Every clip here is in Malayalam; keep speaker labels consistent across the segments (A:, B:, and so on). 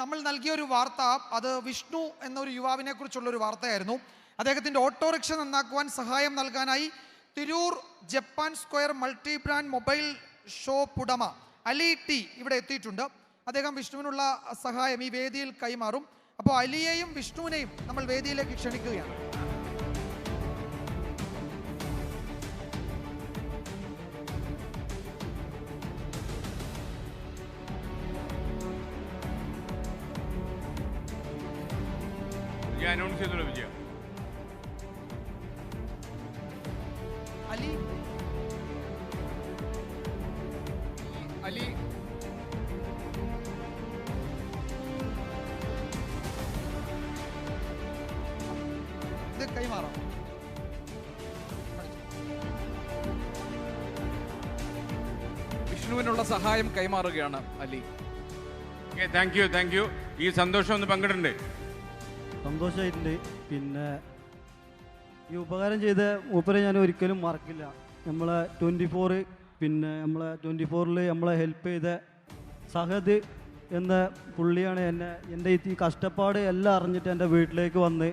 A: നമ്മൾ നൽകിയ ഒരു വാർത്ത, അത് വിഷ്ണു എന്നൊരു യുവാവിനെ കുറിച്ചുള്ള ഒരു വാർത്തയായിരുന്നു. അദ്ദേഹത്തിൻ്റെ ഓട്ടോറിക്ഷ നന്നാക്കുവാൻ സഹായം നൽകാനായി Tirur Japan square multi brand mobile shop ഉടമ അലി ടി ഇവിടെ എത്തിയിട്ടുണ്ട്. അദ്ദേഹം വിഷ്ണുവിനുള്ള സഹായം ഈ വേദിയിൽ കൈമാറും. അപ്പോൾ അലിയെയും വിഷ്ണുവിനെയും നമ്മൾ വേദിയിലേക്ക് ക്ഷണിക്കുകയാണ്.
B: അനൗൺസ് ചെയ്തോളൂ വിജയ.
A: അലി
B: അലി
A: ഇത് കൈമാറാം.
C: വിഷ്ണുവിനുള്ള സഹായം കൈമാറുകയാണ് അലി.
B: Thank you. ഈ സന്തോഷം ഒന്ന് പങ്കിടണ്ടേ?
D: സന്തോഷമായിട്ടുണ്ട്. പിന്നെ ഈ ഉപകാരം ചെയ്ത മൂപ്പരെ ഞാൻ ഒരിക്കലും മറക്കില്ല. നമ്മളെ 24 പിന്നെ നമ്മളെ 24-ൽ നമ്മളെ ഹെൽപ്പ് ചെയ്ത സഹദ് എന്ന പുള്ളിയാണ് എൻ്റെ ഈ കഷ്ടപ്പാട് എല്ലാം അറിഞ്ഞിട്ട് എൻ്റെ വീട്ടിലേക്ക് വന്ന്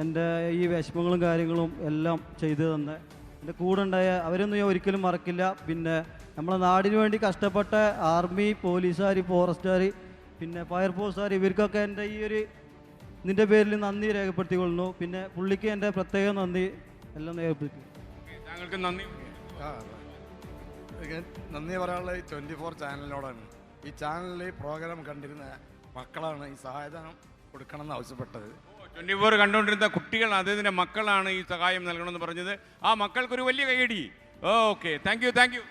D: എൻ്റെ ഈ വിഷമങ്ങളും കാര്യങ്ങളും എല്ലാം ചെയ്തു തന്നെ എൻ്റെ കൂടെ ഉണ്ടായ അവരൊന്നും ഞാൻ ഒരിക്കലും മറക്കില്ല. പിന്നെ നമ്മളെ നാടിന് വേണ്ടി കഷ്ടപ്പെട്ട ആർമി, പോലീസുകാർ, ഫോറസ്റ്റുകാർ, പിന്നെ ഫയർഫോഴ്സുകാർ, ഇവർക്കൊക്കെ എൻ്റെ ഈ ഒരു നിൻ്റെ പേരിൽ നന്ദി രേഖപ്പെടുത്തിക്കൊള്ളുന്നു. പിന്നെ പുള്ളിക്ക് എൻ്റെ പ്രത്യേക നന്ദി എല്ലാം രേഖപ്പെടുത്തി.
B: താങ്കൾക്ക് നന്ദി.
E: നന്ദി പറയാനുള്ള ഈ 24 ചാനലിനോടാണ്. ഈ ചാനലിൽ പ്രോഗ്രാം കണ്ടിരുന്ന മക്കളാണ് ഈ സഹായധനം കൊടുക്കണമെന്ന് ആവശ്യപ്പെട്ടത്.
B: 24 കണ്ടുകൊണ്ടിരുന്ന കുട്ടികൾ, അദ്ദേഹത്തിൻ്റെ മക്കളാണ് ഈ സഹായം നൽകണമെന്ന് പറഞ്ഞത്. ആ മക്കൾക്കൊരു വലിയ കൈയടി. Okay, thank you.